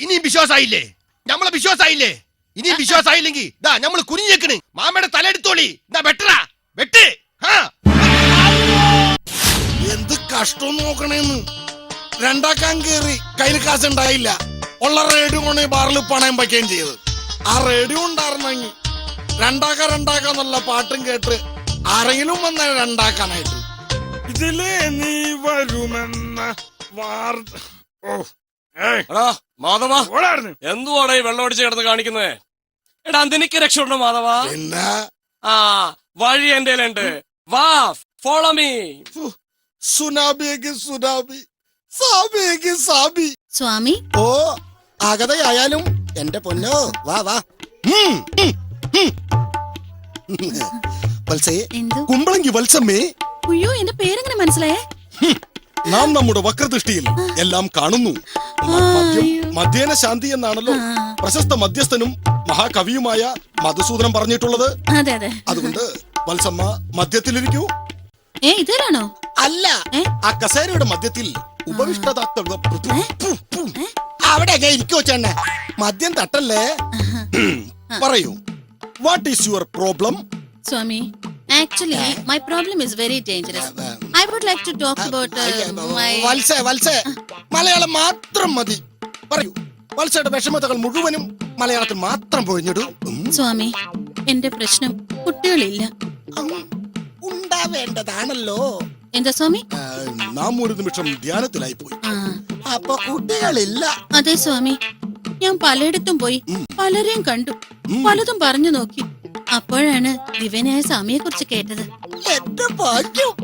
ഇനിയും വിശ്വാസായില്ലേ? നമ്മളെ വിശ്വാസായില്ലേ? ഇനിയും വിശ്വാസായില്ലെങ്കിൽ ദാ നമ്മൾ കുനിഞ്ഞേക്കണ്. മാമയുടെ തല എടുത്തോളി. വെട്ടറാ, വെട്ട്. എന്ത് കഷ്ടം നോക്കണേന്ന്. രണ്ടാക്കാൻ കേറി കയ്യിൽ കാശുണ്ടായില്ല. ഉള്ള റേഡിയോ കൊണ്ട് ബാറിൽ പണയം വയ്ക്കുകയും ചെയ്ത്. ആ റേഡിയോ ഉണ്ടായിരുന്നെങ്കിൽ രണ്ടാക്കാന്നുള്ള പാട്ടും കേട്ട് ആരെങ്കിലും വന്ന രണ്ടാക്കാനായിട്ട്. ഇതിലേ നീ വരുമെന്ന വാർത്ത. മാധവ, എന്തുവാടാ ഈ വെള്ളം അടിച്ച് കിടന്ന് കാണിക്കുന്നത്? എടാ നിനക്ക് രക്ഷയുണ്ടോ മാധവ? പിന്നെ ആ വഴി എന്റെ ഉണ്ട്. വാ, ഫോളോ മീ. സുനാബിയേക്ക് സുനാബി, സാബിയേക്ക് സാബി. സ്വാമി ഓ ആകതയായാലും എന്റെ പൊന്നോ, വാ വാ. വത്സേ, കുമ്പളങ്കി വത്സമ്മേ. അയ്യോ, എന്റെ പേരെങ്ങനെ മനസ്സിലായേ? നാം നമ്മുടെ വക്രദൃഷ്ടിയിൽ എല്ലാം കാണുന്നു. മധ്യേന ശാന്തി എന്നാണല്ലോ പ്രശസ്ത മധ്യസ്ഥനും മഹാകവിയുമായ മധുസൂദനം പറഞ്ഞിട്ടുള്ളത്. അതെ അതെ. അതുകൊണ്ട് വത്സമ്മ മധ്യത്തിലിരിക്കൂ. ഇതിലാണോ? അല്ല, ആ കസേരയുടെ മധ്യത്തിൽ ഉപവിഷ്ടത. അവിടെ ഇരിക്കോ ചേട്ടനെ, മദ്യം തട്ടല്ലേ. പറയൂ, what is your problem? Swami, actually, my problem is very dangerous. I would like to talk about my... വത്സേ, മലയാളം മാത്രം മതി. പറയൂ, വത്സയുടെ വിഷമതകൾ മുഴുവനും മലയാളത്തിൽ മാത്രം പൊഴിഞ്ഞിടൂ. സ്വാമി, എന്റെ പ്രശ്നം കുട്ടികളില്ല. ഉണ്ടാവേണ്ടതാണല്ലോ. എന്താ സ്വാമി? നാം ഒരു നിമിഷം ധ്യാനത്തിലായി പോയി. അപ്പൊ കുട്ടികളില്ല. അതെ സ്വാമി, ഞാൻ പലയിടത്തും പോയി പലരെയും കണ്ടു, പലതും പറഞ്ഞു നോക്കി. അപ്പോഴാണ് ദിവ്യനായ സ്വാമിയെ കുറിച്ച് കേട്ടത്.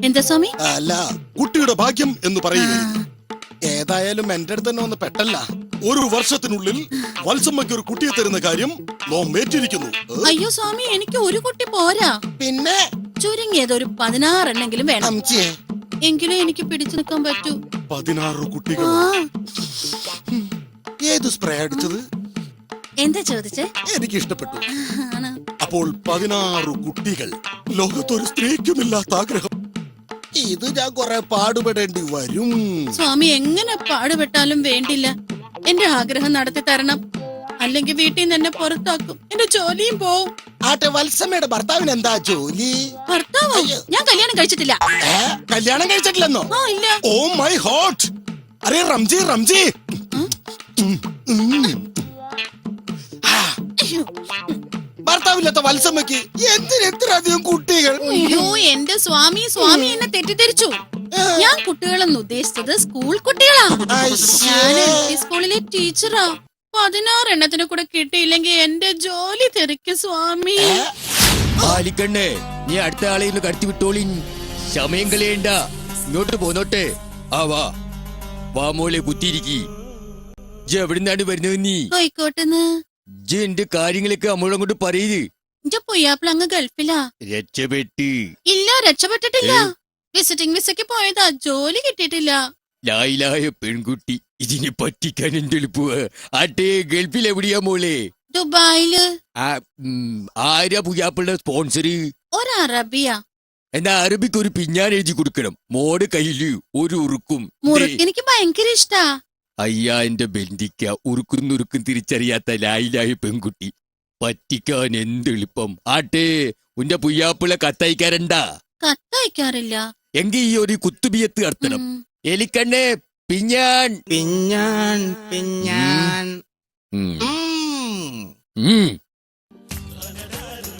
എന്താ സ്വാമി? അല്ല, കുട്ടിയുടെ ഭാഗ്യം എന്ന് പറയുക. ഏതായാലും എന്റെ അടുത്ത് തന്നെ ഒന്ന് പെട്ടല്ല. ഒരു വർഷത്തിനുള്ളിൽ വത്സമ്മയ്ക്ക് ഒരു കുട്ടിയെ തരുന്ന കാര്യം നോം ഏറ്റിരിക്കുന്നു. അയ്യോ സ്വാമി, എനിക്ക് ഒരു കുട്ടി പോരാ. പിന്നെ ചുരുങ്ങിയത് ഒരു 16 എണ്ണെങ്കിലും വേണം. എങ്കിലും എനിക്ക് പിടിച്ചു നിൽക്കാൻ പറ്റൂ. 16 കുട്ടികൾ? ഏത് സ്പ്രേ അടിച്ചത്? എന്താ ചോദിച്ചേ? എനിക്ക് ഇഷ്ടപ്പെട്ടു. അപ്പോൾ 16 കുട്ടികൾ. ലോകത്തൊരു സ്ത്രീക്കുമില്ലാത്ത ആഗ്രഹം. ഇത് ഞാൻ കുറെ പാടുപെടേണ്ടി വരും. സ്വാമി, എങ്ങനെ പാടുപെട്ടാലും വേണ്ടില്ല, എന്റെ ആഗ്രഹം നടത്തി തരണം. അല്ലെങ്കിൽ വീട്ടിൽ നിന്ന് എന്നെ പുറത്താക്കും, എന്റെ ജോലിയും പോവും. ആട്ടെ, വത്സമ്മയുടെ ഭർത്താവിന് എന്താ ജോലി? ഭർത്താവോ? ഞാൻ കല്യാണം കഴിച്ചിട്ടില്ല. കല്യാണം കഴിച്ചിട്ടില്ലെന്നോ? ഇല്ല. Oh my God. അരേ റംജി, ഭർത്താവില്ലാത്ത വത്സമ്മയ്ക്ക് എന്തിനെത്രയധികം കുട്ടികൾ? അയ്യോ എന്റെ സ്വാമി എന്നെ തെറ്റിദ്ധരിച്ചു. ഞാൻ കുട്ടികളെന്ന് ഉദ്ദേശിച്ചത് സ്കൂൾ കുട്ടികളാ. ഞാൻ സ്കൂളിലെ ടീച്ചറാ. 16 എണ്ണത്തിന് കൂടെ കിട്ടിയില്ലെങ്കിൽ എന്റെ ജോലി തെറിക്കും സ്വാമി. ആലിക്കണ്ണേ, നീ അടുത്ത ആളെ ഇന്ന് കടത്തി വിട്ടോളി. സമയം കളയണ്ട, ഇങ്ങോട്ട് പോന്നോട്ടെ. വാ മോളെ, കുത്തിയിരിക്കി. എവിടുന്നാണ് വരുന്നത് നീ? ആയിക്കോട്ടെന്ന്. എന്റെ കാര്യങ്ങളൊക്കെ അമ്മോളം കൊണ്ട് പറയ്. പൊയ്യാപ്പിള അങ്ങ് ഗൾഫിലാ. രക്ഷപ്പെട്ട്? ഇല്ല, രക്ഷപ്പെട്ടിട്ടില്ല. വിസിറ്റിംഗ് വിസയ്ക്ക് പോയതാ, ജോലി കിട്ടിയിട്ടില്ല. ലായിലായ പെൺകുട്ടി, ഇതിനെ പറ്റിക്കാൻ എന്റെ എളുപ്പ. ആട്ടെ, ഗൾഫിൽ എവിടെയാ മോളെ? ദുബായില്. ആരാ പുയ്യാപ്പിളുടെ സ്പോൺസർ? ഒരു അറബിയാ. എന്നാ അറബിക്ക് ഒരു പിഞ്ഞാൻ എഴുതി കൊടുക്കണം. മോടെ കയ്യില് ഒരു ഉറുക്കും. എനിക്ക് ഭയങ്കര ഇഷ്ടാ. അയ്യാ എന്റെ ബന്ധിക്ക, ഉറുക്കും തിരിച്ചറിയാത്ത ലായിലായ പെൺകുട്ടി, പറ്റിക്കാൻ എന്തെളുപ്പം. ആട്ടെ, ഉന്റെ പുയ്യാപ്പിള കത്തയക്കാരണ്ടാ? കത്തയക്കാറില്ല. എങ്കി ഈ ഒരു കുത്തുബിയത്ത് നടത്തണം. എലിക്കണ്ണേ, പിഞ്ഞാൻ പിഞ്ഞാൻ പിഞ്ഞാൻ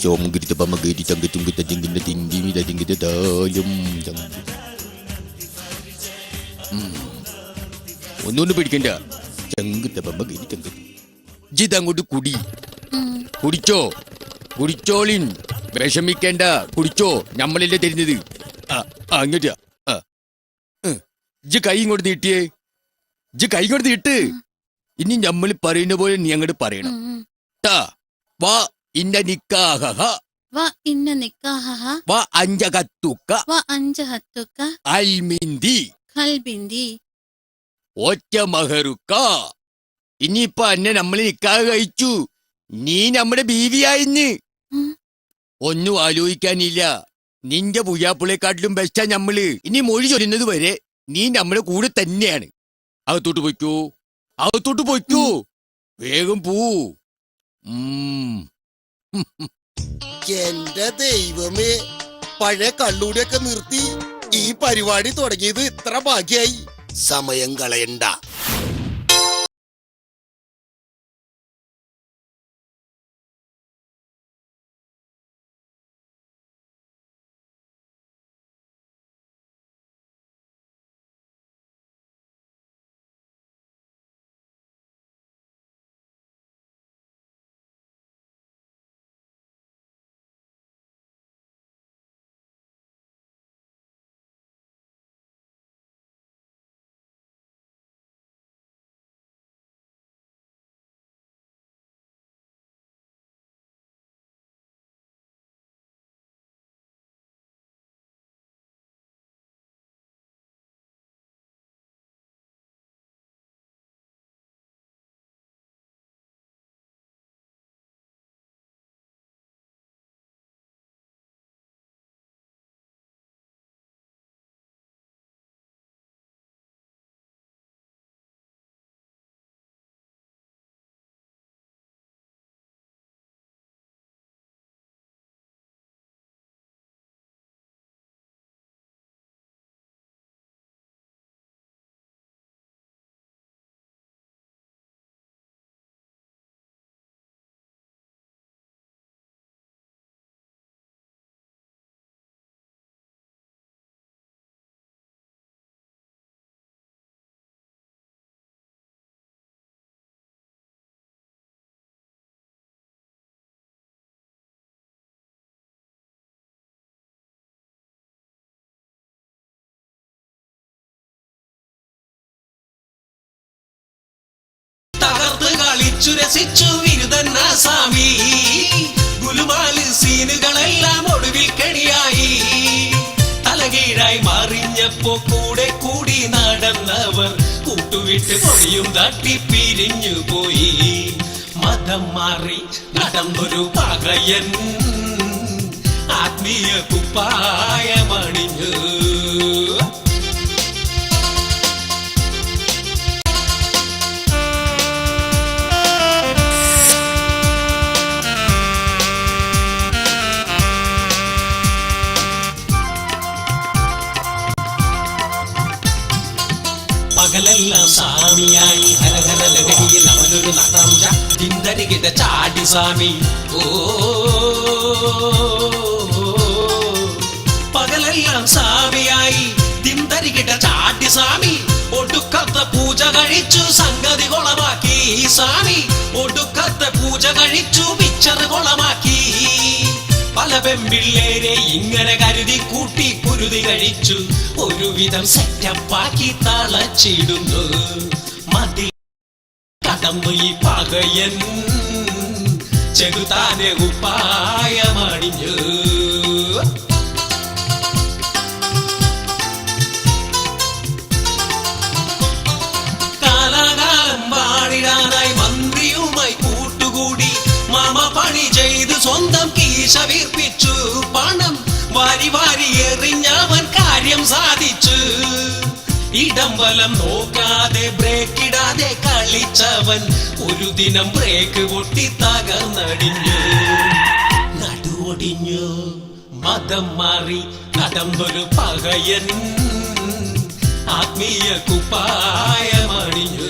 ചോമുകിരിത്ത പമ്മകേരി ചങ്കറ്റുങ്കിത്ത ചിങ്കിന്റെ തിങ്കിമിത ചിങ്കിത താലും ഒന്നുകൊണ്ട് പേടിക്കണ്ട. ചങ്കിത്ത പമ്മകേരി ചങ്കറ്റ് ജിതങ്ങോട്ട് കുടിച്ചോ കുടിച്ചോളിൻ, വിഷമിക്കേണ്ട, കുടിച്ചോ, നമ്മളല്ലേ തരുന്നത്. അങ്ങോട്ടാ ഇജ്ജ് കൈ ഇങ്ങോട്ട് നീട്ടിയേ, ഇജ്ജ് കൈ ഇങ്ങോട്ട് നീട്ട്. ഇനി നമ്മൾ പറയുന്ന പോലെ നീ അങ്ങോട്ട് പറയണം. വാ ഇന്ന നിക്കാഹ വാ ഇന്ന നിക്കാഹ വാ അഞ്ചകത്തുക്ക വാ അഞ്ചഹത്തുക്ക അൽമിന്തി ഖൽബിന്തി ഒറ്റ മഹറുക്ക. ഇനിയിപ്പൊ അന്നെ നമ്മൾ നിക്കാഹ് കഴിച്ചു, നീ നമ്മുടെ ബീവിയായിന്ന്. ഒന്നും ആലോചിക്കാനില്ല, നിന്റെ പുയ്യാപ്പിളെക്കാട്ടിലും ബെസ്റ്റാ നമ്മള്. ഇനി മൊഴി ചൊല്ലുന്നത് വരെ നീ നമ്മുടെ കൂടെ തന്നെയാണ്. അകത്തോട്ട് പോയിക്കോ, വേഗം പോ. എന്റെ ദൈവമേ, പഴയ കള്ളൂടിയൊക്കെ നിർത്തി ഈ പരിപാടി തുടങ്ങിയത് ഇത്ര ഭാഗ്യായി. സമയം കളയണ്ട. കളിച്ചു രസിച്ചു വിരുദന്ന സ്വാമി, ഗുലുമാല് സീനുകളെല്ലാം ഒടുവിൽ കെണിയായി. തലകീഴായി മറിഞ്ഞപ്പോ കൂടെ കൂടി നടന്നവർ കൂട്ടുവിട്ട് പൊടിയും തട്ടി പിരിഞ്ഞു പോയി. മതം മാറി നടന്നൊരു പകയൻ ആത്മീയ കുപ്പായമണിഞ്ഞു. പകലെല്ലാം സ്വാമിയായി ഹരഹര ലഹരിയിൽ അവനൊരു നട്ടം ചിന്തരികിട്ട ചാടി സ്വാമി. പകലെല്ലാം സ്വാമിയായി ദിന്തരികിട്ട ചാടി സ്വാമി. ഒടുക്കത്തെ പൂജ കഴിച്ചു സംഗതി കൊളമാക്കി സ്വാമി. ഒടുക്കത്തെ പൂജ കഴിച്ചു പിച്ചറ് കൊളമാക്കി. പല പെമ്പിള്ളേരെ ഇങ്ങനെ കരുതി കൂട്ടി കുരുതി കഴിച്ചു. ഒരുവിധം സെറ്റപ്പാക്കി തളച്ചിടുന്നു. മതി കടന്നു ഈ പകയൻ ചെകുതാനെ ഉപ്പായമണിഞ്ഞു. കാലാകാലം വാണിടാനായി മന്ത്രിയുമായി കൂട്ടുകൂടി മാമ പണി ചെയ്ത് സ്വന്തം കീശ വീർപ്പിച്ചു. പണം വാരി വാരി എറിഞ്ഞവൻ കാര്യം സാധിച്ചു. ഇടം വലം നോക്കാതെ ബ്രേക്കിടാതെ കളിച്ചവൻ ഒരു ദിനം ബ്രേക്ക് പൊട്ടി തകർന്നടിഞ്ഞു. നടുവൊടിഞ്ഞു. മതം മാറി നടന്നൊരു പകയൻ ആത്മീയ കുപ്പായമണിഞ്ഞു